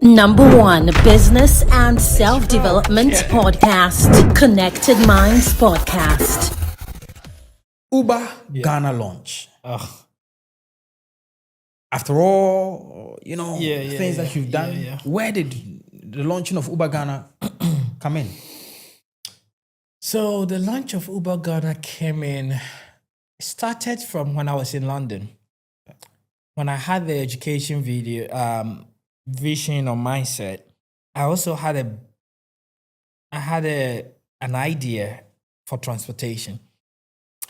Number one business and self-development podcast, Connected Minds podcast. Uber Ghana launch. After all, things that you've done, where did the launching of Uber Ghana come in? So the launch of Uber Ghana came in, started from when I was in London. When I had the education vision or mindset, I also had an idea for transportation.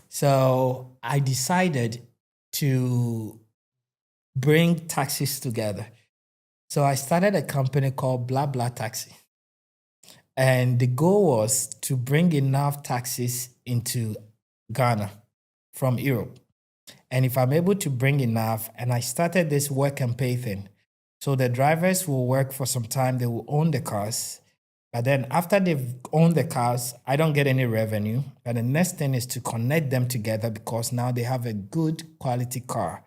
So I decided to bring taxis together. So I started a company called Blah Blah Taxi. And the goal was to bring enough taxis into Ghana from Europe. And if I'm able to bring enough, and I started this work and pay thing. So the drivers will work for some time, they will own the cars. But then after they've owned the cars, I don't get any revenue. But the next thing is to connect them together because now they have a good quality car,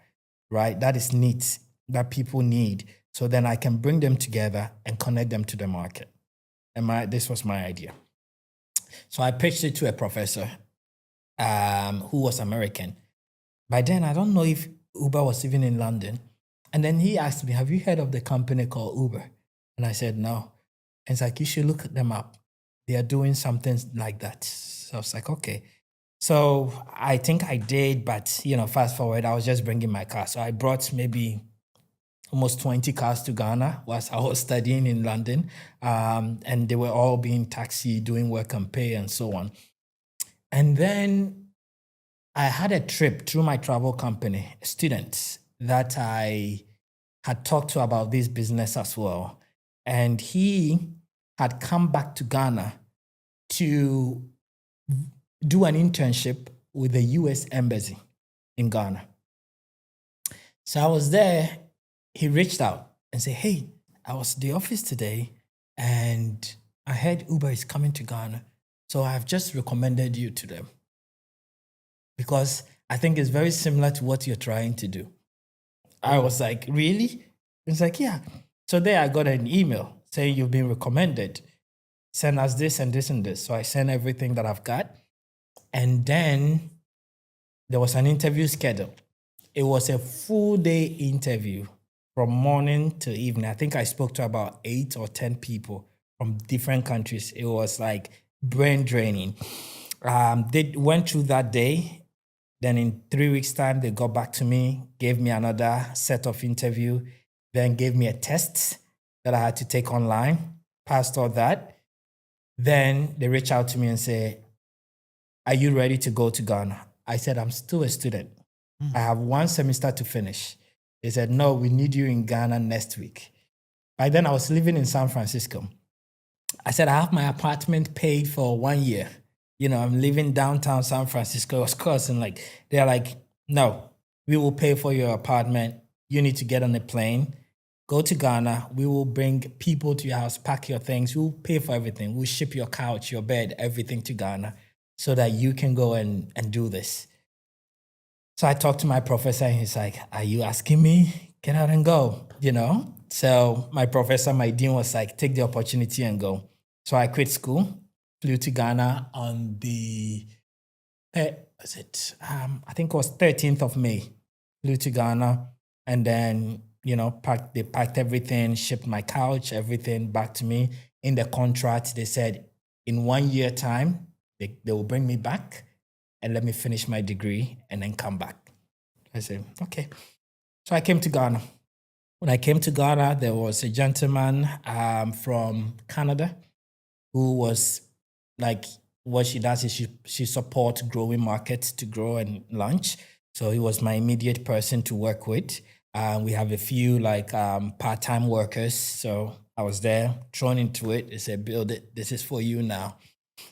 right? That is neat, that people need. So then I can bring them together and connect them to the market. And this was my idea. So I pitched it to a professor who was American. By then, I don't know if Uber was even in London. And then he asked me, have you heard of the company called Uber? And I said, no. And it's like, you should look them up. They are doing something like that. So I was like, okay. So I think I did, but fast forward, I was just bringing my car. So I brought maybe almost 20 cars to Ghana whilst I was studying in London. And they were all being taxi, doing work and pay and so on. And then I had a trip through my travel company, students that I had talked to about this business as well. And he had come back to Ghana to do an internship with the US Embassy in Ghana. So I was there. He reached out and said, hey, I was at the office today and I heard Uber is coming to Ghana. So I've just recommended you to them because I think it's very similar to what you're trying to do. I was like, really? It's like, yeah. So there I got an email saying you've been recommended. Send us this and this and this. So I sent everything that I've got. And then there was an interview schedule. It was a full day interview from morning to evening. I think I spoke to about 8 or 10 people from different countries. It was like brain draining. They went through that day. Then in 3 weeks' time, they got back to me, gave me another set of interview, then gave me a test that I had to take online, passed all that. Then they reached out to me and said, are you ready to go to Ghana? I said, I'm still a student. I have 1 semester to finish. They said, no, we need you in Ghana next week. By then, I was living in San Francisco. I said, I have my apartment paid for 1 year. I'm living downtown San Francisco. It was costing they're like, no, we will pay for your apartment. You need to get on a plane, go to Ghana. We will bring people to your house, pack your things. We'll pay for everything. We'll ship your couch, your bed, everything to Ghana so that you can go and do this. So I talked to my professor and he's like, are you asking me? Get out and go, So my professor, my dean was like, take the opportunity and go. So I quit school, flew to Ghana on the, I think it was 13th of May. Flew to Ghana and then, they packed everything, shipped my couch, everything back to me. In the contract, they said in 1 year time, they will bring me back and let me finish my degree and then come back. I said, okay. So I came to Ghana. When I came to Ghana, there was a gentleman from Canada who was like, what she does is she supports growing markets to grow and launch. So he was my immediate person to work with. We have a few part-time workers. So I was there, thrown into it. They said, build it. This is for you now.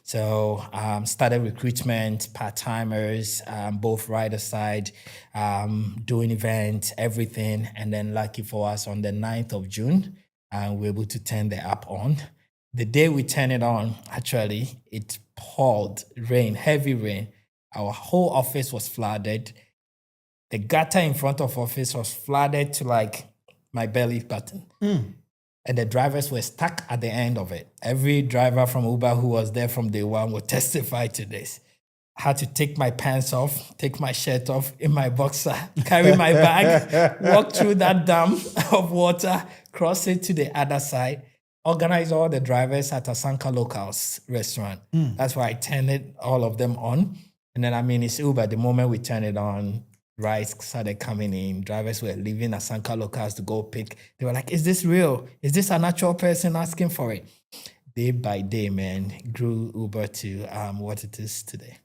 So started recruitment, part-timers, both rider side, doing events, everything. And then lucky for us, on the 9th of June, we were able to turn the app on. The day we turned it on, actually, it poured rain, heavy rain. Our whole office was flooded. The gutter in front of office was flooded to my belly button. And the drivers were stuck at the end of it. Every driver from Uber who was there from day one will testify to this. I had to take my pants off, take my shirt off in my boxer, carry my bag, walk through that dam of water, cross it to the other side, organize all the drivers at Asanka Locals restaurant. That's where I turned all of them on. And then, it's Uber. The moment we turned it on, rides started coming in. Drivers were leaving Asanka Locals to go pick. They were like, is this real? Is this a natural person asking for it? Day by day, man, grew Uber to what it is today.